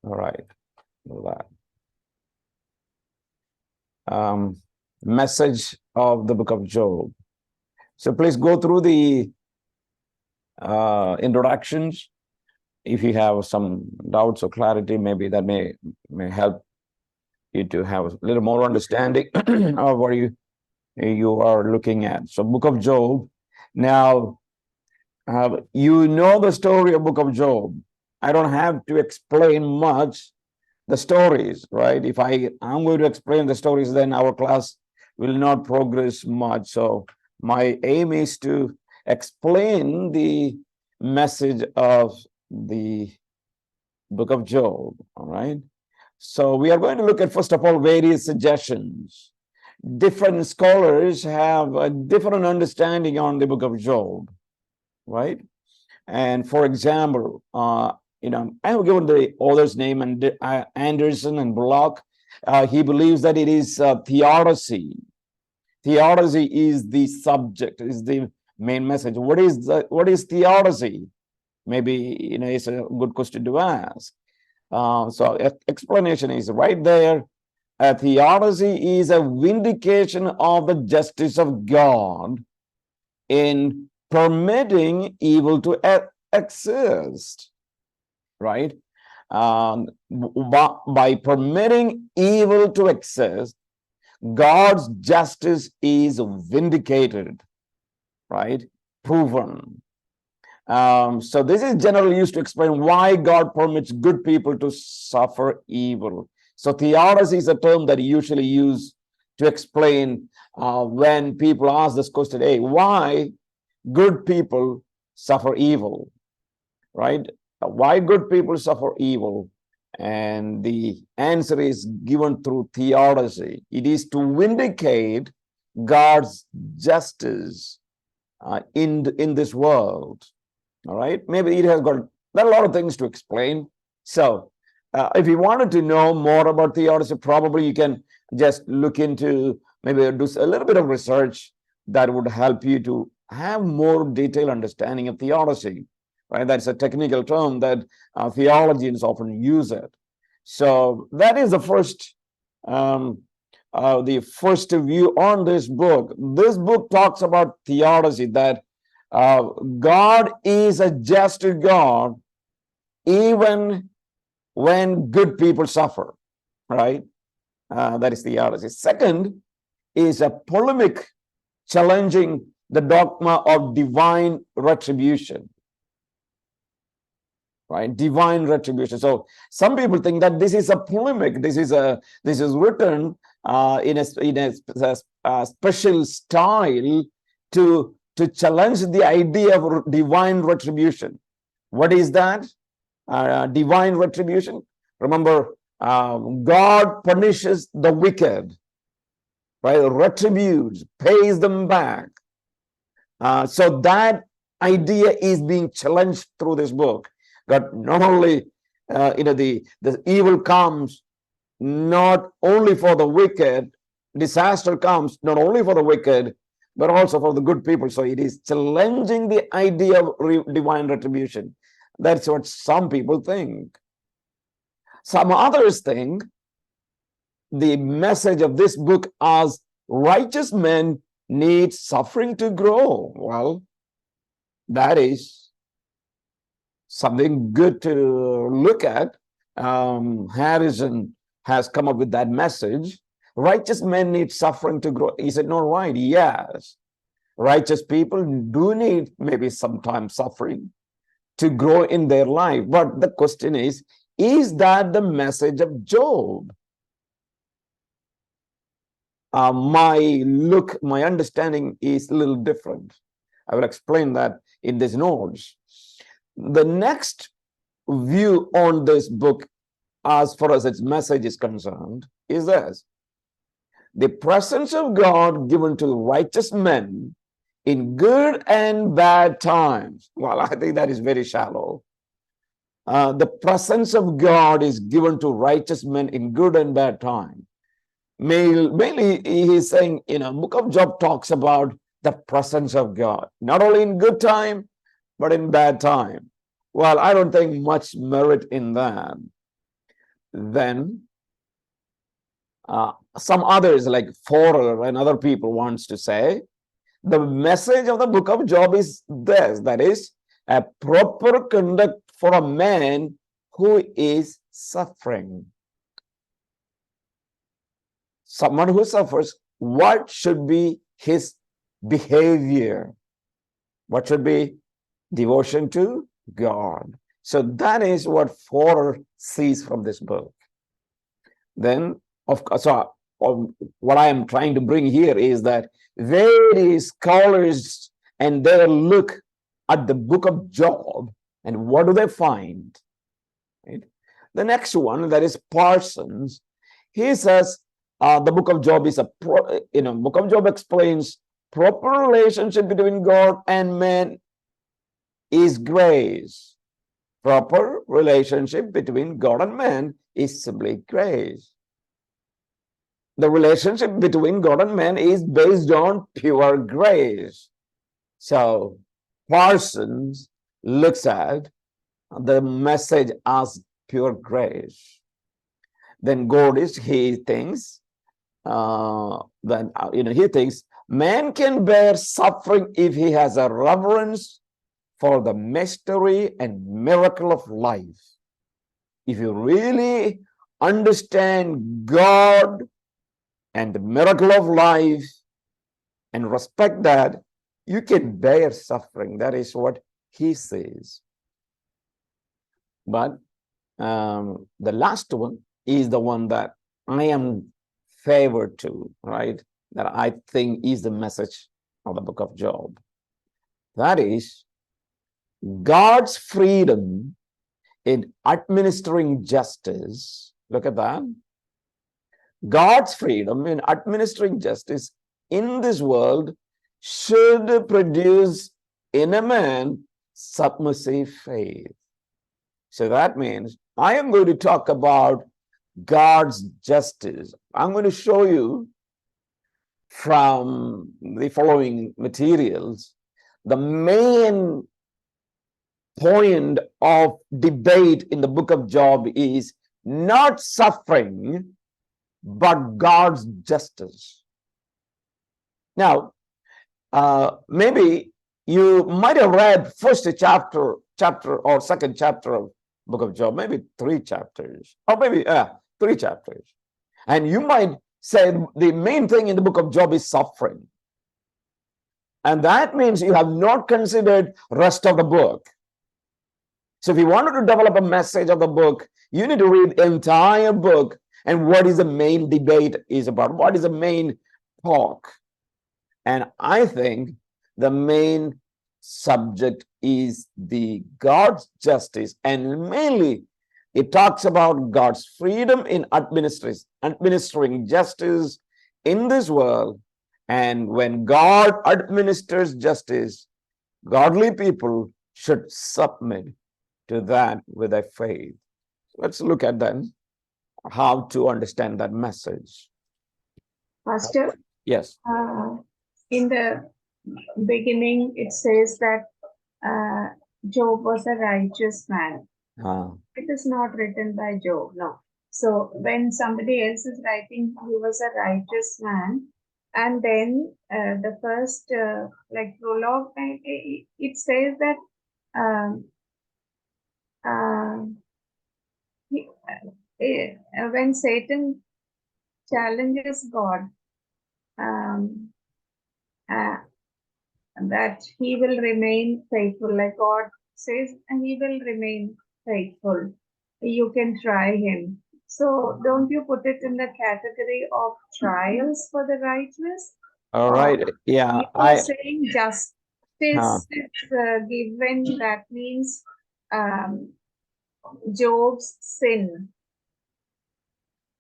All right. That. Message of the book of Job. So please go through the introductions. If you have some doubts or clarity, maybe that may help you to have a little more understanding of what you are looking at. So book of Job. Now, you know the story of book of Job. I don't have to explain much the stories, right? If I'm going to explain the stories, then our class will not progress much. So my aim is to explain the message of the book of Job, all right? So we are going to look at, first of all, various suggestions. Different scholars have a different understanding on the book of Job, right? And for example, I have given the author's name, and Anderson and Block. He believes that it is theodicy. Theodicy is the subject, is the main message. What is theodicy? Maybe it's a good question to ask. So explanation is right there. Theodicy is a vindication of the justice of God in permitting evil to exist, right? By permitting evil to exist, God's justice is vindicated, right? Proven. So this is generally used to explain why God permits good people to suffer evil. So theodicy is a term that you usually use to explain when people ask this question, hey, why good people suffer evil, right? Why good people suffer evil? And the answer is given through theodicy. It is to vindicate God's justice in this world. All right, maybe there are a lot of things to explain. So if you wanted to know more about theodicy, probably you can just look into, maybe do a little bit of research that would help you to have more detailed understanding of theodicy, right? That's a technical term that theologians often use it. So that is the first view on this book. This book talks about theodicy, that God is a just God even when good people suffer, right? That is theodicy. Second is a polemic challenging the dogma of divine retribution, right? Divine retribution. So some people think that this is a polemic. This is written in a special style to challenge the idea of divine retribution. What is that? Divine retribution. Remember, God punishes the wicked, right? Retributes, pays them back. So that idea is being challenged through this book. God not only, the evil comes not only for the wicked, disaster comes not only for the wicked, but also for the good people. So it is challenging the idea of divine retribution. That's what some people think. Some others think the message of this book as righteous men need suffering to grow. Well, that is something good to look at. Harrison has come up with that message. Righteous men need suffering to grow. Is it not right? Yes. Righteous people do need maybe sometimes suffering to grow in their life. But the question is that the message of Job? My understanding is a little different. I will explain that in these notes. The next view on this book, as far as its message is concerned, is this: the presence of God given to righteous men in good and bad times. Well, I think that is very shallow. The presence of God is given to righteous men in good and bad times. Mainly, he is saying, Book of Job talks about the presence of God, not only in good time, but in bad time. Well, I don't think much merit in that. then some others like Forer and other people wants to say the message of the book of Job is this, that is a proper conduct for a man who is suffering. Someone who suffers, what should be his behavior? What should be devotion to God? So that is what Forer sees from this book. Then, of course, what I am trying to bring here is that various scholars and they look at the book of Job and what do they find? Right? The next one, that is Parsons, he says the book of Job is book of Job explains proper relationship between God and man is grace. Proper relationship between God and man is simply grace. The relationship between God and man is based on pure grace. So Parsons looks at the message as pure grace. Then he thinks he thinks man can bear suffering if he has a reverence for the mystery and miracle of life. If you really understand God and the miracle of life and respect that, you can bear suffering. That is what he says. But the last one is the one that I am favored to, right? That I think is the message of the book of Job. That is God's freedom in administering justice. Look at that. God's freedom in administering justice in this world should produce in a man submissive faith. So that means I am going to talk about God's justice. I'm going to show you from the following materials the main point of debate in the book of Job is not suffering, but God's justice. Now, maybe you might have read first chapter or second chapter of book of Job, maybe 3 chapters, or maybe 3 chapters. And you might say the main thing in the book of Job is suffering. And that means you have not considered rest of the book. So if you wanted to develop a message of the book, you need to read the entire book and what is the main debate is about, what is the main talk. And I think the main subject is the God's justice, and mainly it talks about God's freedom in administering justice in this world. And when God administers justice, godly people should submit to that with their faith. Let's look at then how to understand that message. Pastor? Yes. In the beginning, it says that Job was a righteous man. It is not written by Job, no. So when somebody else is writing, he was a righteous man. And then the first prologue, it says that when Satan challenges God, that he will remain faithful, like God says, and he will remain faithful. You can try him. So don't you put it in the category of trials for the righteous? All right. Yeah. You are saying justice is given. That means Job's sin.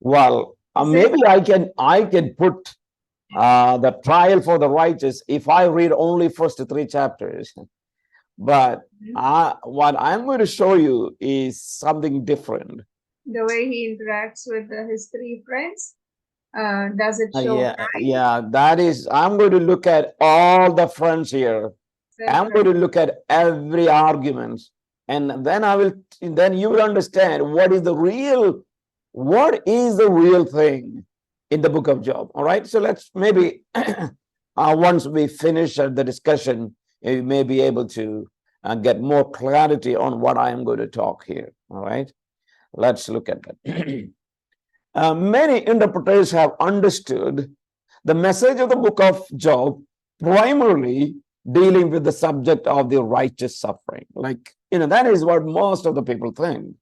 Well, maybe I can put the trial for the righteous if I read only first 3 chapters. But what I'm going to show you is something different. The way he interacts with his 3 friends, does it show? Yeah, that is, I'm going to look at all the friends here. I'm going to look at every argument, and then you will understand what is the real what is the real thing in the book of Job? All right, so let's maybe once we finish the discussion, you may be able to get more clarity on what I am going to talk here. All right, let's look at that. Many interpreters have understood the message of the book of Job primarily dealing with the subject of the righteous suffering. Like, that is what most of the people think.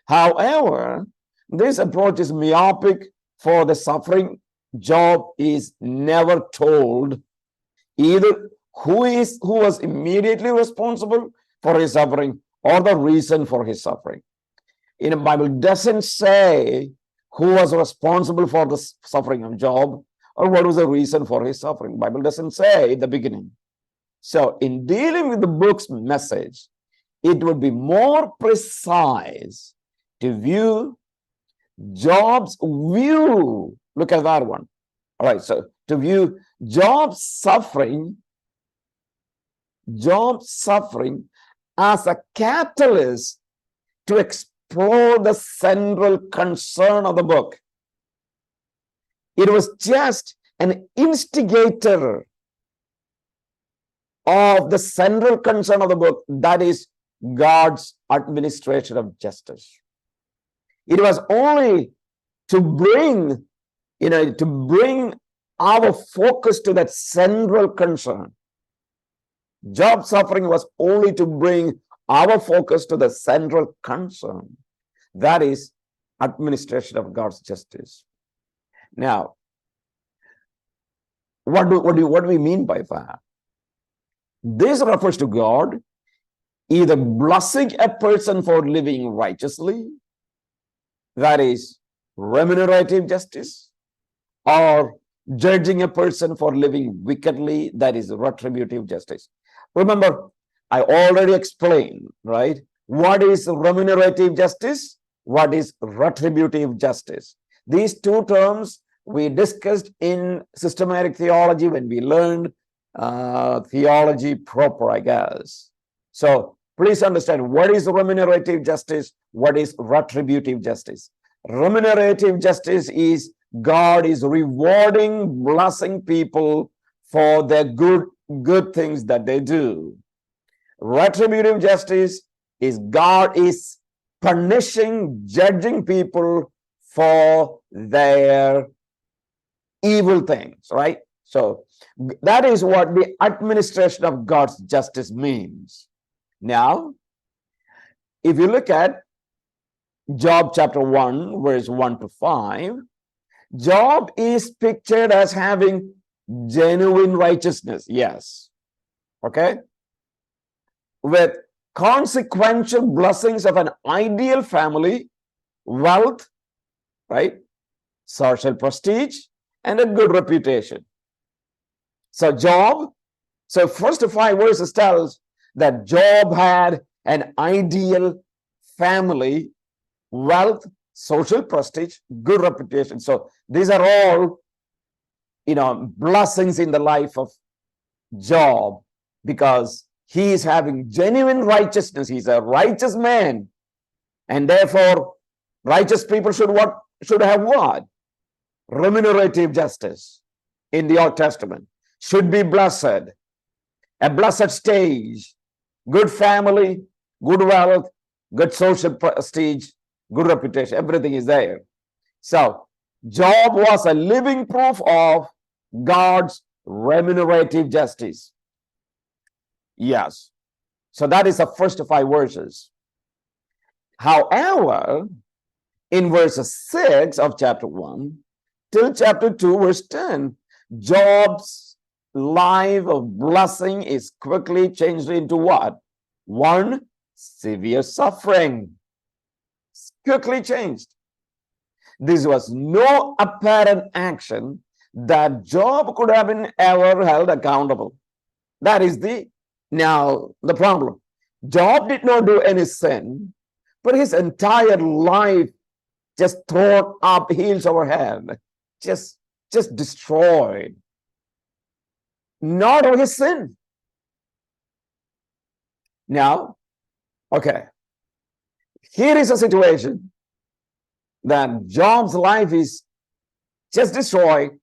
However, this approach is myopic. For the suffering, Job is never told either who was immediately responsible for his suffering or the reason for his suffering. The Bible doesn't say who was responsible for the suffering of Job or what was the reason for his suffering. The Bible doesn't say in the beginning. So in dealing with the book's message, it would be more precise to view Job's view. Look at that one. All right, so to view Job's suffering as a catalyst to explore the central concern of the book. It was just an instigator of the central concern of the book, that is God's administration of justice. It was only to bring our focus to that central concern. Job's suffering was only to bring our focus to the central concern, that is administration of God's justice. Now, what do we mean by that? This refers to God either blessing a person for living righteously, that is remunerative justice, or judging a person for living wickedly, that is retributive justice. Remember, I already explained, right? What is remunerative justice? What is retributive justice? These two terms we discussed in systematic theology when we learned theology proper, I guess. So please understand, what is remunerative justice? What is retributive justice? Remunerative justice is God is rewarding, blessing people for their good things that they do. Retributive justice is God is punishing, judging people for their evil things, right? So that is what the administration of God's justice means. Now, if you look at Job chapter 1, verse 1 to 5, Job is pictured as having genuine righteousness, yes, okay, with consequential blessings of an ideal family, wealth, right, social prestige, and a good reputation. So first 5 verses tells that Job had an ideal family, wealth, social prestige, good reputation. So these are all, blessings in the life of Job, because he is having genuine righteousness. He's a righteous man, and therefore righteous people should have what? Remunerative justice in the Old Testament. Should be blessed, a blessed stage, good family, good wealth, good social prestige, good reputation, everything is there. So Job was a living proof of God's remunerative justice. Yes. So that is the first 5 verses. However, in verse 6 of chapter 1 till chapter 2, verse 10, Job's life of blessing is quickly changed into what? One, severe suffering. Quickly changed. This was no apparent action that Job could have been ever held accountable. That is the problem. Job did not do any sin, but his entire life just thrown up heels over head, just destroyed. Not of his sin. Now, okay, here is a situation that Job's life is just destroyed,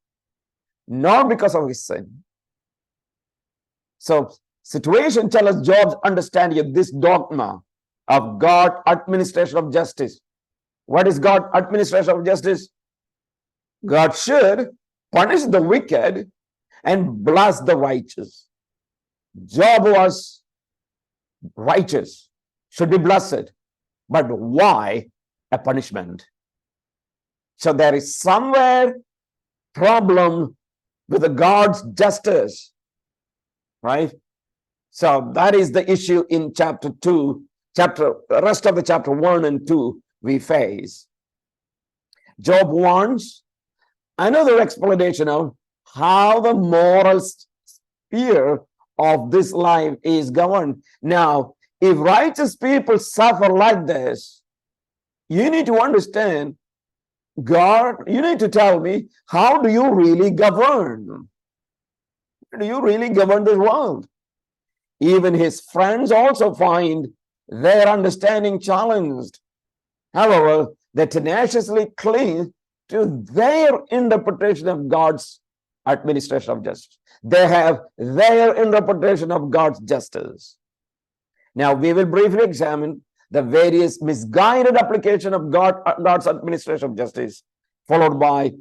not because of his sin. So situation tells us Job's understanding of this dogma of God administration of justice. What is God administration of justice? God should punish the wicked and bless the righteous. Job was righteous, should be blessed, but why a punishment? So there is somewhere problem with the God's justice, right? So that is the issue in chapter 2, rest of the chapter 1 and 2 we face. Job wants another explanation of how the moral sphere of this life is governed. Now, if righteous people suffer like this, you need to understand, God, you need to tell me, how do you really govern? Do you really govern this world? Even his friends also find their understanding challenged. However, they tenaciously cling to their interpretation of God's administration of justice. They have their interpretation of God's justice. Now, we will briefly examine the various misguided application of God's administration of justice, followed by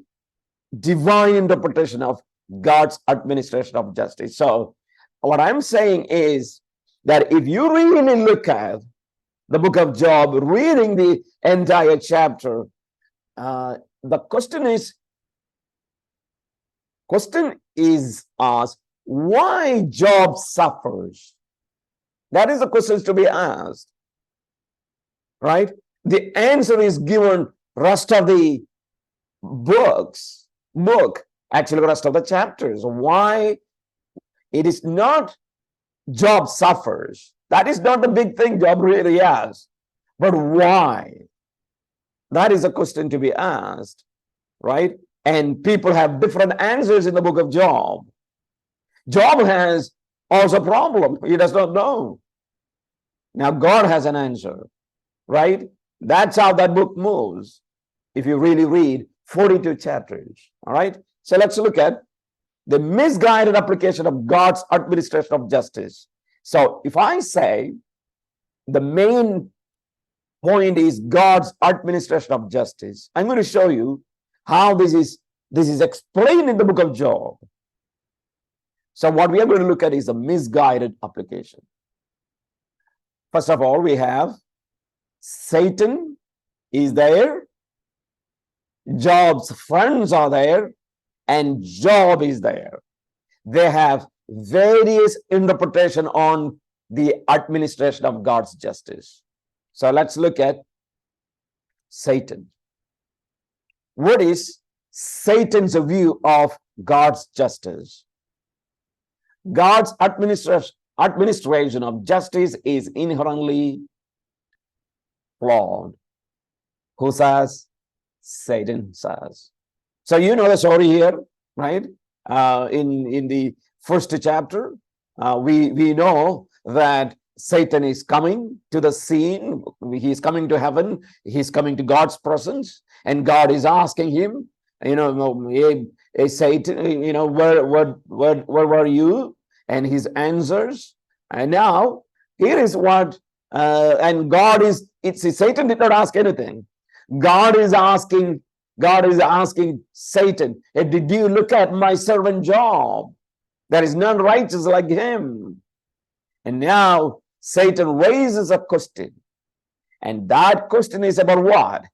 divine interpretation of God's administration of justice. So, what I'm saying is that if you really look at the book of Job, reading the entire chapter, the question is asked, why Job suffers? That is the question to be asked, right? The answer is given rest of the actually rest of the chapters. Why it is not Job suffers. That is not the big thing Job really has. But why? That is a question to be asked, right? And people have different answers in the book of Job. Job has also a problem. He does not know. Now God has an answer, right? That's how that book moves. If you really read 42 chapters, all right? So let's look at the misguided application of God's administration of justice. So if I say the main point is God's administration of justice, I'm going to show you how this is explained in the book of Job. So what we are going to look at is a misguided application. First of all, we have Satan is there, Job's friends are there, and Job is there. They have various interpretation on the administration of God's justice. So let's look at Satan. What is Satan's view of God's justice? God's administration of justice is inherently flawed. Who says? Satan says. So you know the story here, right? In the first chapter, we know that Satan is coming to the scene. He's coming to heaven. He's coming to God's presence, and God is asking him, hey, Satan, where were you? And his answers. And now here is what, and God is. Satan did not ask anything. God is asking Satan, hey, did you look at my servant Job? There is none righteous like him. And now Satan raises a question. And that question is about what?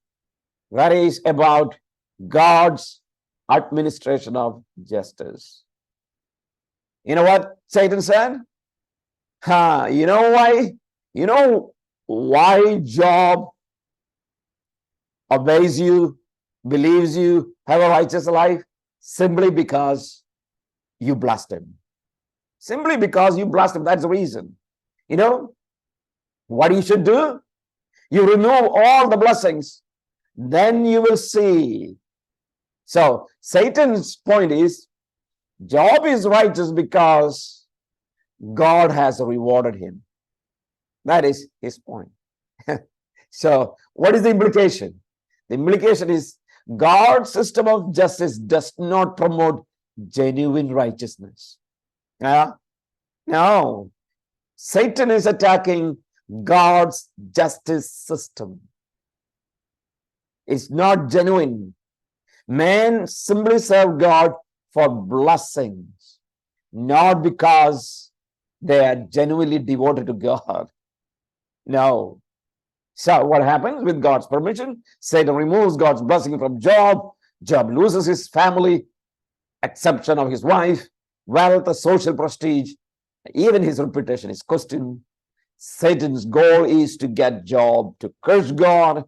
That is about God's administration of justice. You know what Satan said? You know why? You know why Job obeys you, believes you, have a righteous life? Simply because you blessed him. Simply because you blessed him. That's the reason. You know what you should do? You remove all the blessings, then you will see. So Satan's point is, Job is righteous because God has rewarded him. That is his point. So what is the implication? The implication is God's system of justice does not promote genuine righteousness. No, Satan is attacking God's justice system. It's not genuine. Men simply serve God for blessings, not because they are genuinely devoted to God. No. So what happens with God's permission? Satan removes God's blessing from Job. Job loses his family, acceptance of his wife, wealth, social prestige, even his reputation is questioned. Satan's goal is to get Job to curse God.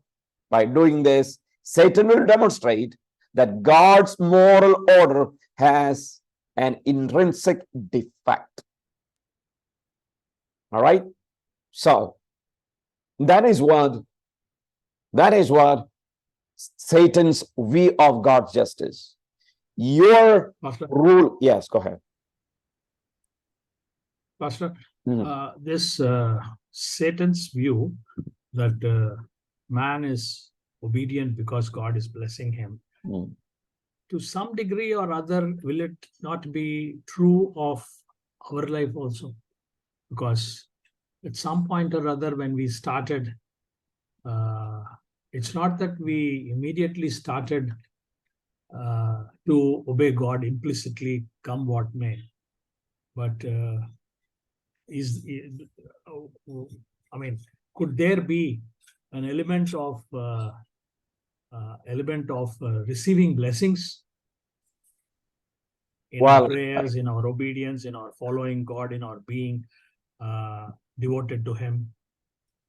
By doing this, Satan will demonstrate that God's moral order has an intrinsic defect. All right? So that is what Satan's view of God's justice. Your Pastor, rule, yes, go ahead. Pastor, this Satan's view that man is obedient because God is blessing him, to some degree or other, will it not be true of our life also? Because at some point or other, when we started, it's not that we immediately started to obey God implicitly, come what may. But could there be an element of receiving blessings in our prayers, in our obedience, in our following God, in our being devoted to Him?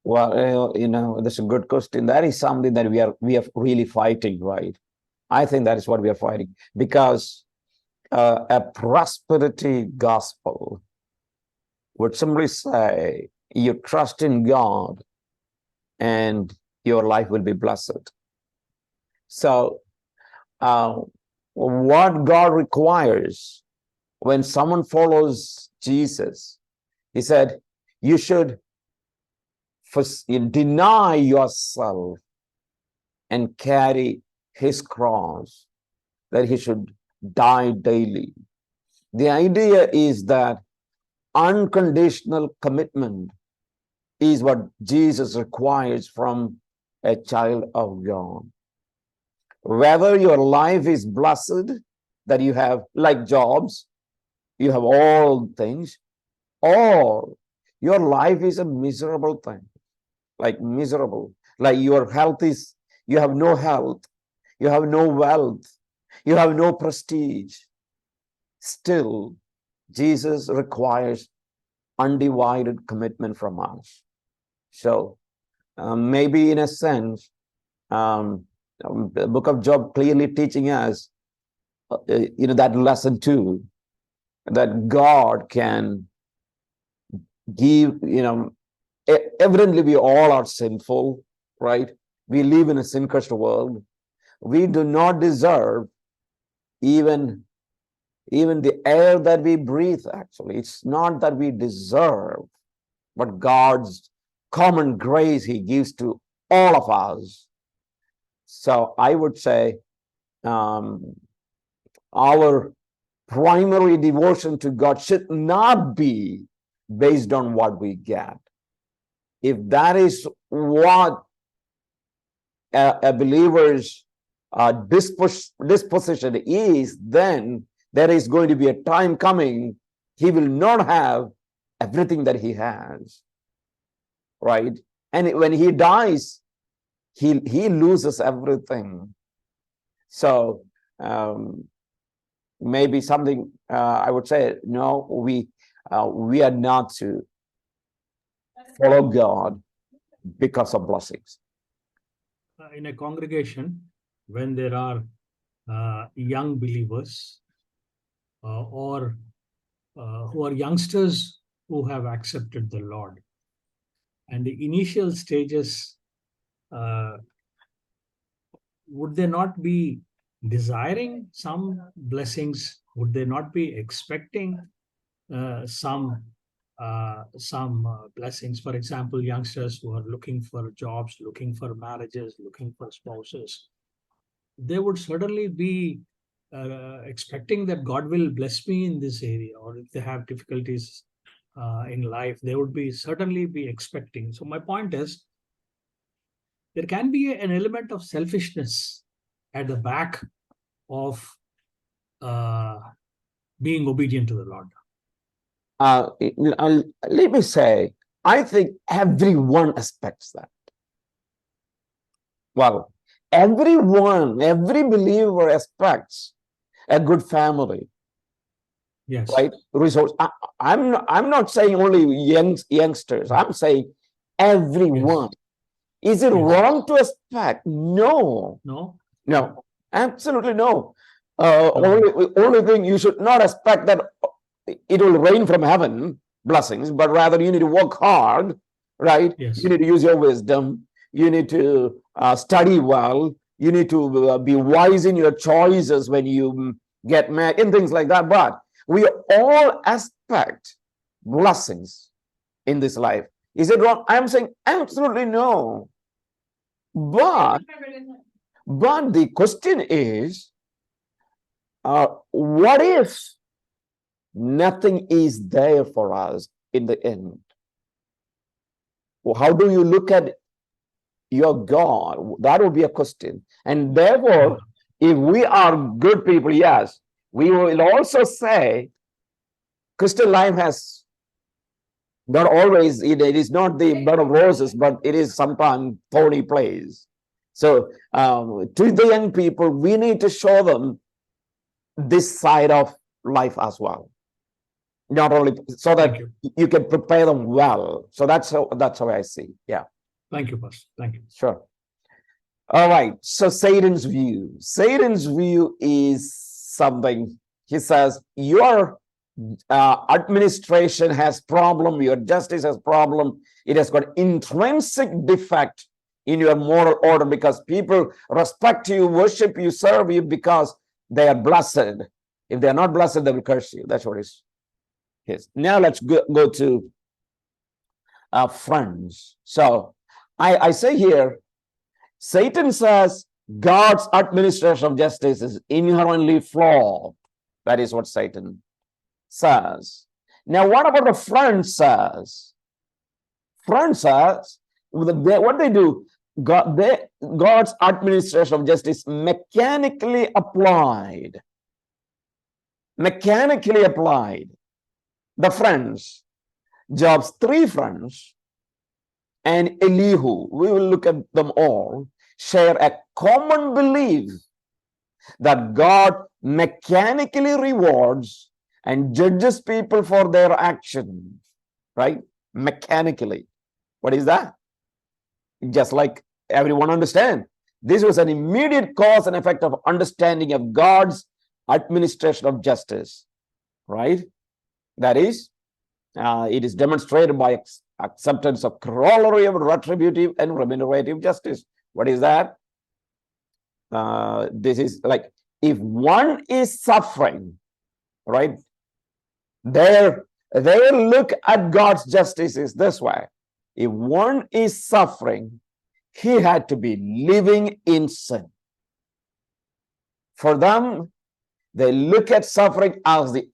Well, that's a good question. That is something that we are really fighting, right? I think that is what we are fighting, because a prosperity gospel would simply say you trust in God and your life will be blessed. So what God requires when someone follows Jesus, he said, you should deny yourself and carry his cross, that he should die daily. The idea is that unconditional commitment is what Jesus requires from a child of God. Whether your life is blessed, that you have, like Job's, you have all things, or your life is a miserable thing, like miserable, like your health is, you have no health, you have no wealth, you have no prestige. Still, Jesus requires undivided commitment from us. So maybe in a sense, the book of Job clearly teaching us, that lesson too, that God can give, evidently we all are sinful, right? We live in a sin-cursed world. We do not deserve even the air that we breathe, actually. It's not that we deserve, but God's common grace he gives to all of us. So I would say our primary devotion to God should not be based on what we get. If that is what a believer's disposition is, then there is going to be a time coming he will not have everything that he has, right? And when he dies, he loses everything. So maybe something I would say, no, we are not to follow God because of blessings. In a congregation, when there are young believers or who are youngsters who have accepted the Lord, and the initial stages, would they not be desiring some blessings? Would they not be expecting some some blessings. For example, youngsters who are looking for jobs, looking for marriages, looking for spouses, they would certainly be expecting that God will bless me in this area, or if they have difficulties in life, they would be certainly be expecting. So my point is, there can be an element of selfishness at the back of being obedient to the Lord. Let me say, I think everyone expects that. Well, every believer expects a good family. Yes. Right? Resource. I'm not saying only youngsters. I'm saying everyone. Yes. Is it wrong to expect? No. No. No. Absolutely no. Only thing, you should not expect that it will rain from heaven, blessings, but rather you need to work hard, right? Yes. You need to use your wisdom. You need to study well. You need to be wise in your choices when you get married and things like that. But we all expect blessings in this life. Is it wrong? I'm saying absolutely no. But the question is, what if nothing is there for us in the end? Well, how do you look at your God? That would be a question. And therefore, if we are good people, yes, we will also say Christian life has not always, it is not the bed of roses, but it is sometimes thorny place. So to the young people, we need to show them this side of life as well. Not only so that you can prepare them well. So that's how I see. Yeah. Thank you, Pastor. Thank you. Sure. All right. So Satan's view. Satan's view is something. He says your administration has problem. Your justice has problem. It has got intrinsic defect in your moral order because people respect you, worship you, serve you because they are blessed. If they are not blessed, they will curse you. That's what it is. Yes. Now let's go to friends. So I say here, Satan says God's administration of justice is inherently flawed. That is what Satan says. Now, what about the friend says? Friend says, what they do, God's administration of justice mechanically applied. Mechanically applied. The friends, Job's 3 friends, and Elihu, we will look at them all, share a common belief that God mechanically rewards and judges people for their actions, right? Mechanically. What is that? Just like everyone understand. This was an immediate cause and effect of understanding of God's administration of justice, right? That is, it is demonstrated by acceptance of corollary of retributive and remunerative justice. What is that? This is like, if one is suffering, right? Their look at God's justice is this way. If one is suffering, he had to be living in sin. For them, they look at suffering as the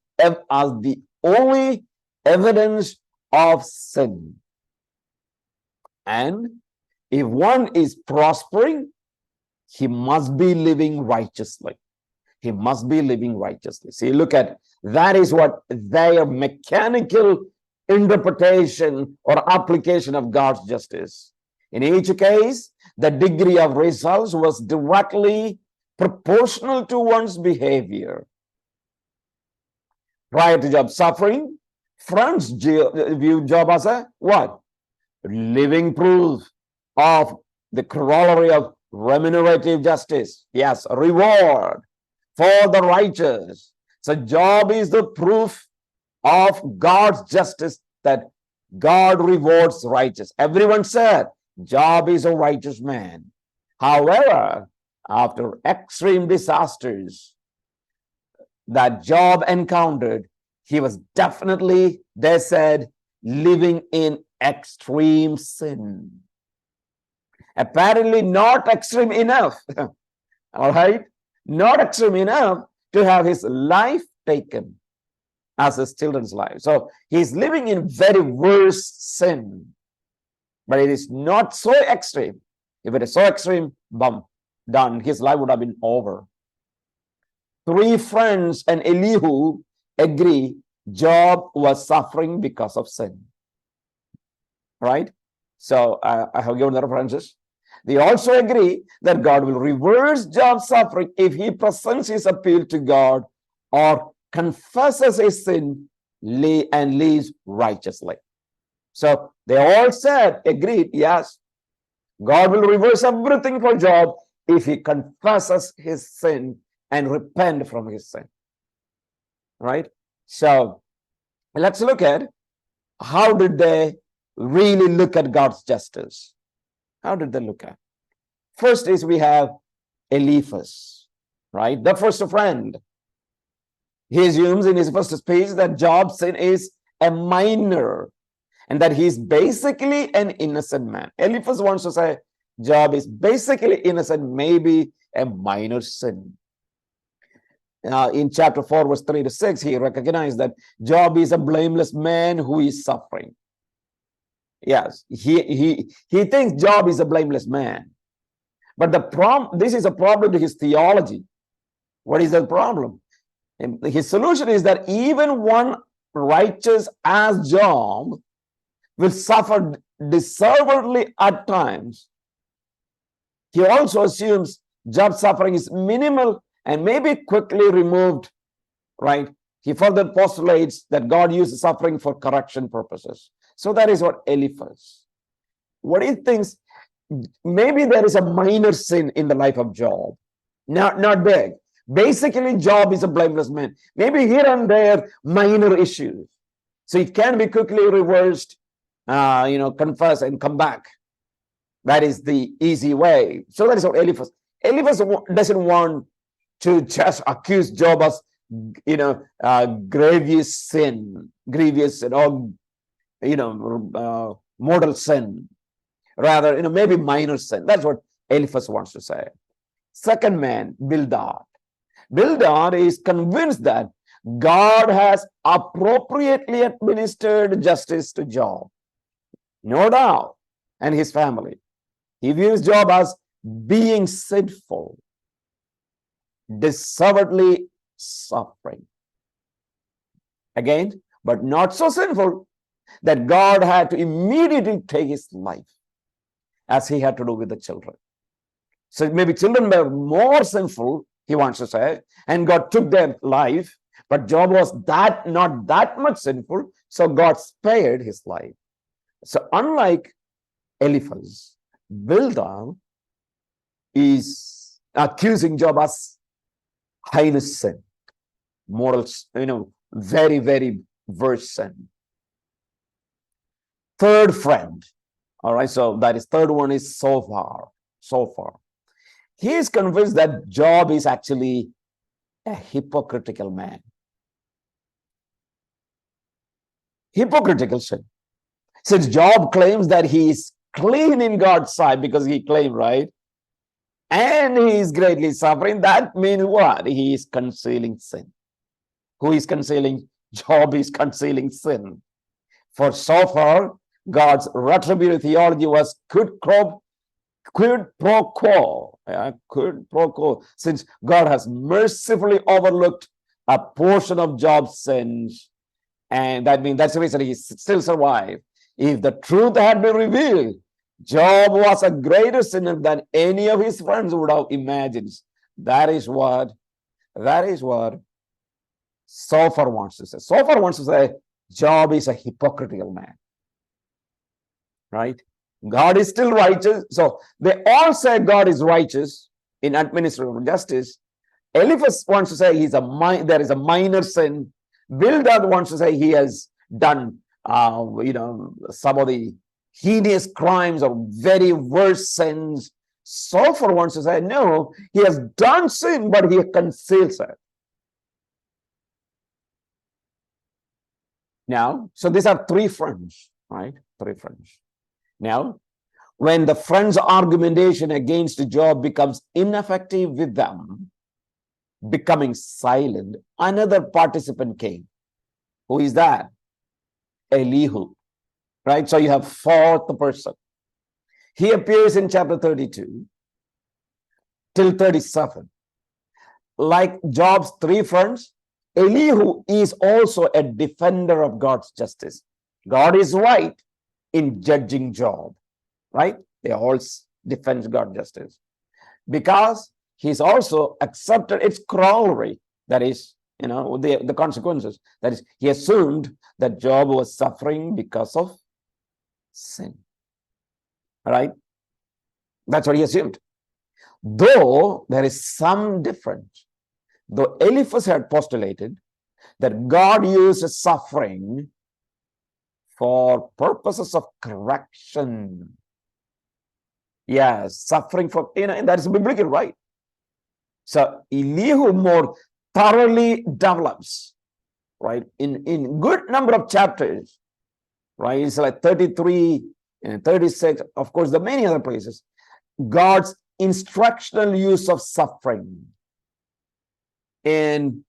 only evidence of sin. And if one is prospering, he must be living righteously. He must be living righteously. See, look at, that is what their mechanical interpretation or application of God's justice. In each case, the degree of results was directly proportional to one's behavior. Prior to Job's suffering, friends viewed Job as a what? Living proof of the corollary of remunerative justice. Yes, reward for the righteous. So Job is the proof of God's justice, that God rewards righteous. Everyone said Job is a righteous man. However, after extreme disasters that Job encountered, he was definitely, they said, living in extreme sin. Apparently not extreme enough. All right? Not extreme enough to have his life taken as his children's life. So he's living in very worse sin. But it is not so extreme. If it is so extreme, bum, done. His life would have been over. 3 friends and Elihu agree Job was suffering because of sin. Right? So I have given the references. They also agree that God will reverse Job's suffering if he presents his appeal to God or confesses his sin and lives righteously. So they all agreed, yes, God will reverse everything for Job if he confesses his sin and repent from his sin. Right? So let's look at how did they really look at God's justice. How did they look at? First is we have Eliphaz, right? The first friend. He assumes in his first speech that Job's sin is a minor and that he's basically an innocent man. Eliphaz wants to say Job is basically innocent, maybe a minor sin. In chapter 4, verse 3 to 6, he recognized that Job is a blameless man who is suffering. Yes, he thinks Job is a blameless man. But this is a problem to his theology. What is the problem? And his solution is that even one righteous as Job will suffer deservedly at times. He also assumes Job's suffering is minimal and maybe quickly removed, right? He further postulates that God uses suffering for correction purposes. So that is what Eliphaz. What he thinks, maybe there is a minor sin in the life of Job. Not big. Basically, Job is a blameless man. Maybe here and there, minor issues. So it can be quickly reversed, confess and come back. That is the easy way. So that is what Eliphaz. Eliphaz doesn't want to just accuse Job as, grievous sin, or, mortal sin. Rather, maybe minor sin. That's what Eliphaz wants to say. Second man, Bildad. Bildad is convinced that God has appropriately administered justice to Job. No doubt. And his family. He views Job as being sinful, deservedly suffering. Again, but not so sinful that God had to immediately take his life, as he had to do with the children. So maybe children were more sinful, he wants to say, and God took their life, but Job was not that much sinful, so God spared his life. So unlike Eliphaz, Bildad is accusing Job as heinous sin, moral, very, very worse sin. Third friend. All right, so that is third one is Zophar. He is convinced that Job is actually a hypocritical man. Hypocritical sin. Since Job claims that he is clean in God's sight, because he claimed, right? And he is greatly suffering. That means what? He is concealing sin. Who is concealing? Job is concealing sin. For Zophar, God's retributive theology was quid pro quo. Quid pro quo. Since God has mercifully overlooked a portion of Job's sins, and that means that's the reason he still survived. If the truth had been revealed, Job was a greater sinner than any of his friends would have imagined. That is what Zophar wants to say. Zophar wants to say Job is a hypocritical man. Right? God is still righteous. So they all say God is righteous in administrative justice. Eliphaz wants to say there is a minor sin. Bildad wants to say he has done some of the heinous crimes or very worse sins. Zophar wants to say no, he has done sin, but he conceals it. Now, so these are three friends, right? Three friends. Now, when the friends' argumentation against Job becomes ineffective with them, becoming silent, another participant came. Who is that? Elihu, right? So you have fourth person. He appears in chapter 32 till 37. Like Job's three friends, Elihu is also a defender of God's justice. God is right in judging Job, right? They all defend God's justice because he's also accepted its corollary, that is, the consequences. That is, he assumed that Job was suffering because of sin, right? That's what he assumed. Though there is some difference, though Eliphaz had postulated that God uses suffering for purposes of correction. Yes, suffering for, and that is biblical, right? So Elihu more thoroughly develops, right, in good number of chapters, right? It's like 33 and 36, of course, the many other places, God's instructional use of suffering in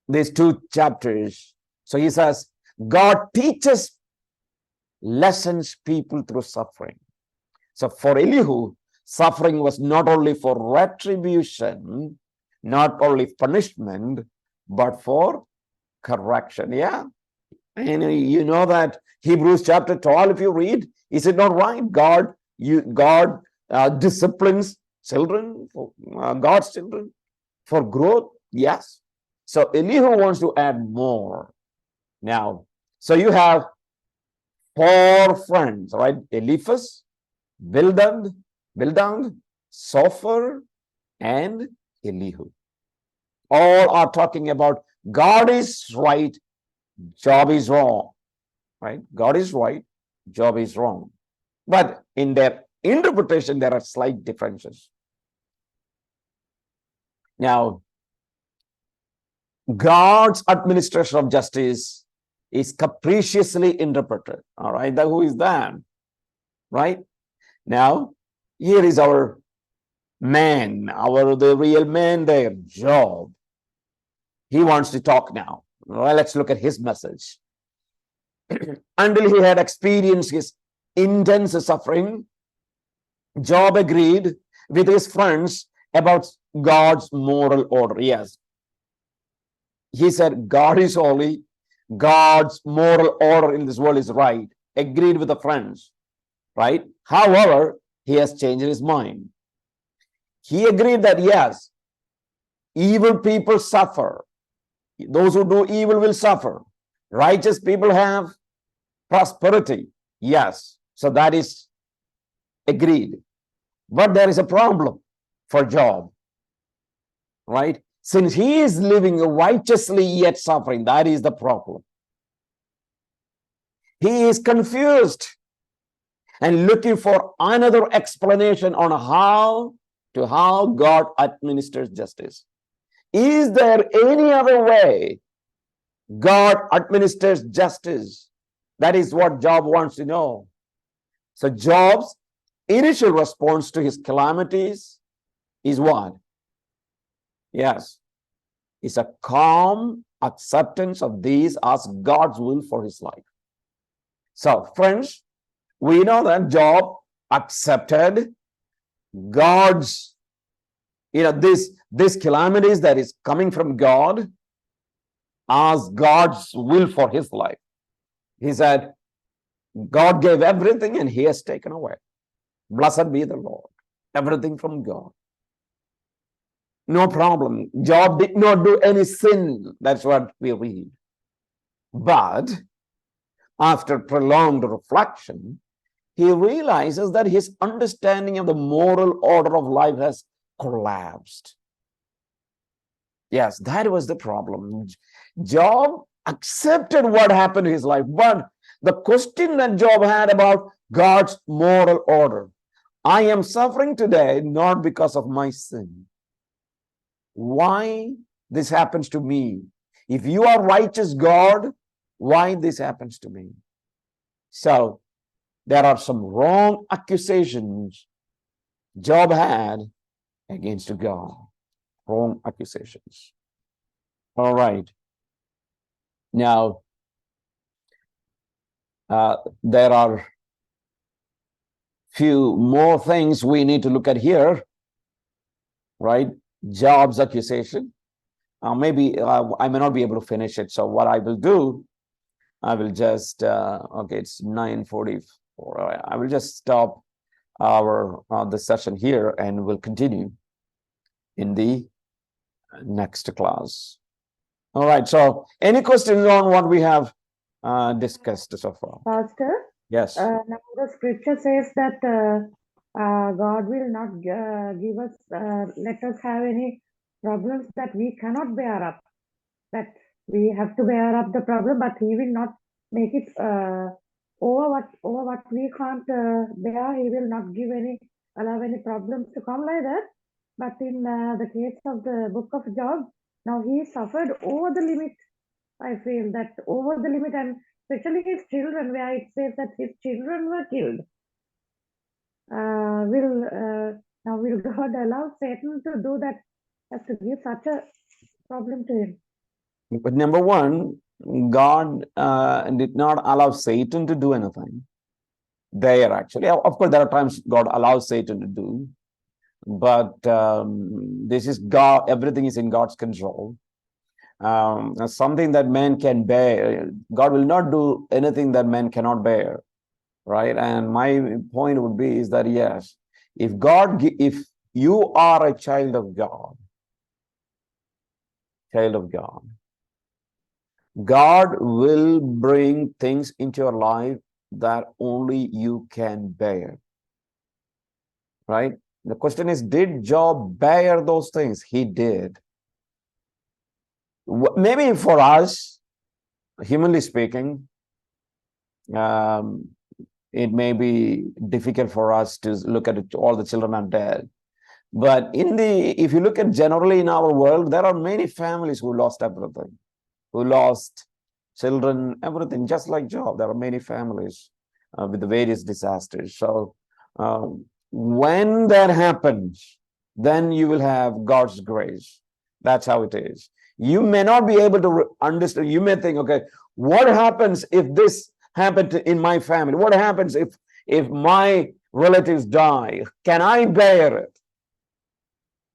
these two chapters. So he says, God teaches lessons people through suffering. So for Elihu, suffering was not only for retribution, not only punishment, but for correction. Yeah. And you know that Hebrews chapter 12, if you read, is it not right? God disciplines children, God's children, for growth. Yes. So Elihu wants to add more. Now, so you have four friends, right? Eliphaz, Bildad, Sophar, and Elihu. All are talking about God is right, Job is wrong, right? God is right, Job is wrong. But in their interpretation, there are slight differences. Now, God's administration of justice is capriciously interpreted. All right, who is that? Right? Now, here is our man, the real man there, Job. He wants to talk now. Well, let's look at his message. Until he had experienced his intense suffering, Job agreed with his friends about God's moral order. Yes. He said, God is holy. God's moral order in this world is right. Agreed with the friends, right? However, he has changed his mind. He agreed that, yes, evil people suffer. Those who do evil will suffer. Righteous people have prosperity. Yes. So that is agreed. But there is a problem for Job, right? Since he is living righteously yet suffering, that is the problem. He is confused and looking for another explanation on how God administers justice. Is there any other way God administers justice? That is what Job wants to know. So Job's initial response to his calamities is what? Yes, it's a calm acceptance of these as God's will for his life. So, friends, we know that Job accepted God's, this calamities that is coming from God as God's will for his life. He said, God gave everything and he has taken away. Blessed be the Lord. Everything from God. No problem. Job did not do any sin. That's what we read. But after prolonged reflection, he realizes that his understanding of the moral order of life has collapsed. Yes, that was the problem. Job accepted what happened to his life, but the question that Job had about God's moral order, I am suffering today not because of my sin. Why this happens to me? If you are righteous, God, why this happens to me. So there are some wrong accusations Job had against God. Wrong accusations. All right. Now, there are few more things we need to look at here, right? Job's accusation. Maybe I may not be able to finish it. So what I will do, I will just, okay, it's 9:44. I will just stop our the session here and we'll continue in the next class. All right. So any questions on what we have discussed so far? Pastor, Yes. now the scripture says that God will not give us, let us have any problems that we cannot bear up. That we have to bear up the problem, but He will not make it over what we can't bear. He will not allow any problems to come like that. But in the case of the book of Job, now he suffered over the limit. I feel that over the limit, and especially his children, where it says that his children were killed. Will God allow Satan to do that, as to give such a problem to him? But number one, God did not allow Satan to do anything. There actually, of course, there are times God allows Satan to do, but this is God. Everything is in God's control. Something that man can bear, God will not do anything that man cannot bear, right? And my point would be is that yes, if you are a child of God, God will bring things into your life that only you can bear, right? The question is, did Job bear those things? He did. Maybe for us, humanly speaking, it may be difficult for us to look at it, all the children are dead. But if you look at generally in our world, there are many families who lost everything, who lost children, everything, just like Job. There are many families with the various disasters. So when that happens, then you will have God's grace. That's how it is. You may not be able to understand. You may think, okay, what happens if this happened in my family? What happens if my relatives die? Can I bear it?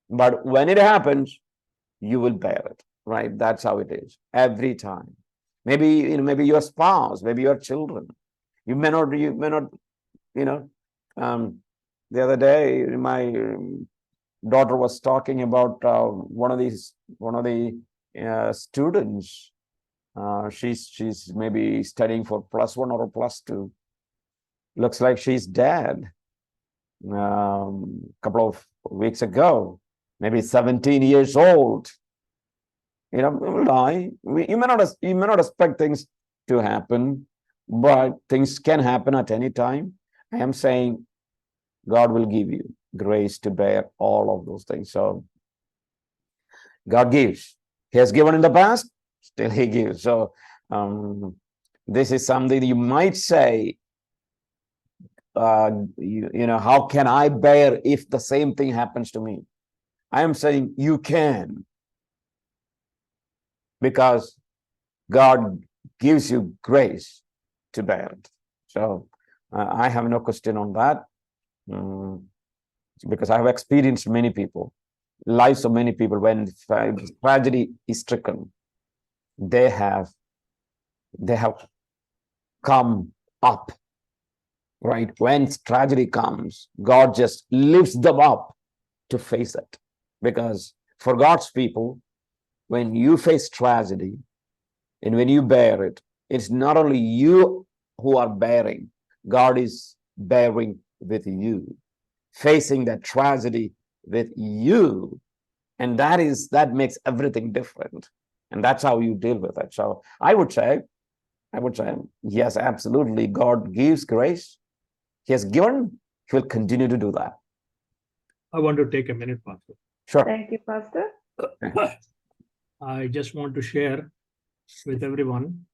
But when it happens, you will bear it, right? That's how it is every time. Maybe maybe your spouse, maybe your children. You may not. The other day, my daughter was talking about one of the students. She's maybe studying for +1 or +2. Looks like she's dead. Couple of weeks ago, maybe 17 years old. We will die. You may not expect things to happen, but things can happen at any time. I am saying God will give you grace to bear all of those things. So God gives. He has given in the past, still He gives. So this is something you might say, how can I bear if the same thing happens to me? I am saying you can, because God gives you grace to bear it. So I have no question on that, because I have experienced many people, lives of many people, when tragedy is stricken, they have come up, right? When tragedy comes, God just lifts them up to face it. Because for God's people, when you face tragedy and when you bear it, it's not only you who are bearing, God is bearing with you, facing that tragedy with you. And that makes everything different. And that's how you deal with it. So I would say, yes, absolutely. God gives grace. He has given, He will continue to do that. I want to take a minute, Pastor. Sure. Thank you, Pastor. I just want to share with everyone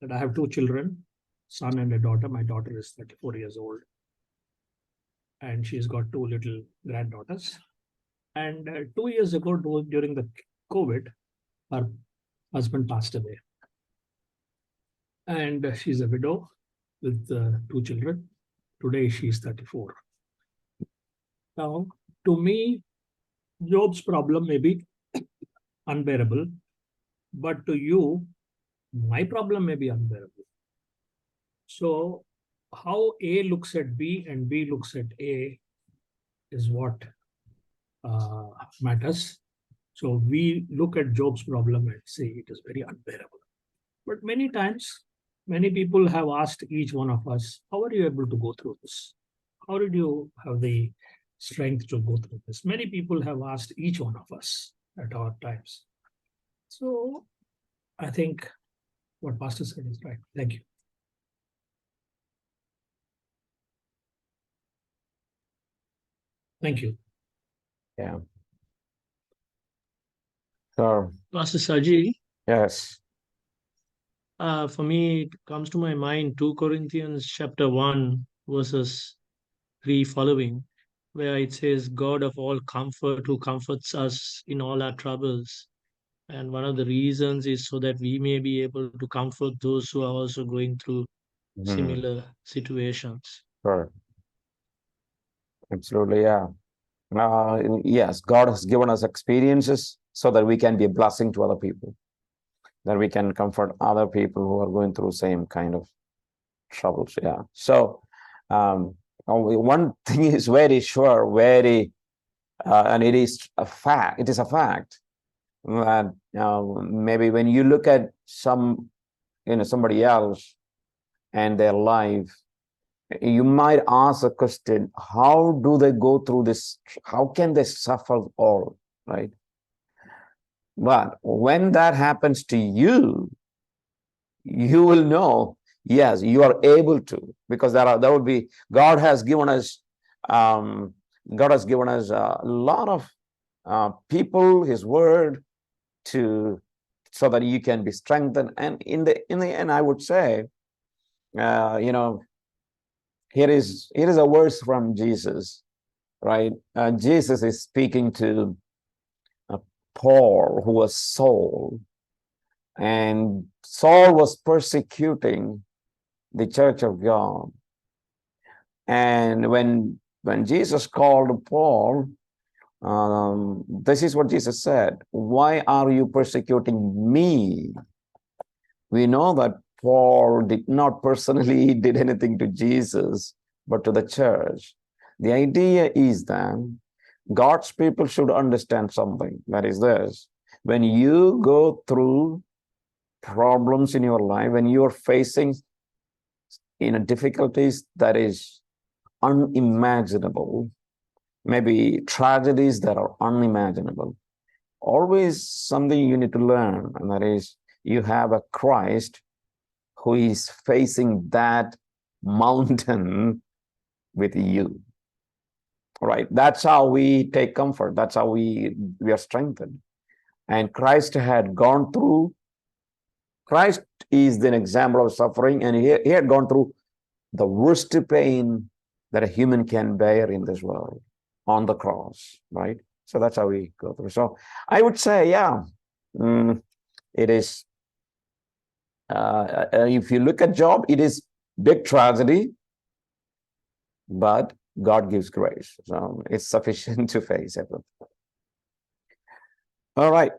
that I have two children, son and a daughter. My daughter is 34 years old, and she's got two little granddaughters. And 2 years ago, during the COVID, her husband passed away. And she's a widow with two children. Today, she's 34. Now, to me, Job's problem may be unbearable, but to you, my problem may be unbearable. So, how A looks at B and B looks at A is what matters. So, we look at Job's problem and say it is very unbearable. But many times, many people have asked each one of us, how are you able to go through this? How did you have the strength to go through this? Many people have asked each one of us at our times. So I think what Pastor said is right. Thank you. Thank you. Yeah. So, Pastor Saji, yes. for me, it comes to my mind 2 Corinthians chapter 1, verses 3 following, where it says, God of all comfort, who comforts us in all our troubles. And one of the reasons is so that we may be able to comfort those who are also going through similar situations. Sure. Absolutely, yeah. Yes, God has given us experiences so that we can be a blessing to other people, that we can comfort other people who are going through same kind of troubles. Yeah. So, one thing is very sure, and it is a fact. It is a fact that maybe when you look at somebody else and their life, you might ask a question: how do they go through this? How can they suffer all, right? But when that happens to you, you will know, yes, you are able to, because there would be, God has given us a lot of people, His word, so that you can be strengthened. And in the end, I would say, here is a verse from Jesus, right? Jesus is speaking to Paul, who was Saul, and Saul was persecuting the church of God. And when Jesus called Paul, this is what Jesus said: why are you persecuting me? We know that Paul did not personally did anything to Jesus, but to the church. The idea is that God's people should understand something. That is this: when you go through problems in your life, when you are facing difficulties that is unimaginable, maybe tragedies that are unimaginable, always something you need to learn, and that is, you have a Christ who is facing that mountain with you. Right? That's how we take comfort. That's how we are strengthened. And Christ had gone through. Christ is an example of suffering, and he had gone through the worst pain that a human can bear in this world on the cross, right? So that's how we go through. So I would say, yeah, it is. If you look at Job, it is big tragedy, but God gives grace. So it's sufficient to face everything. All right.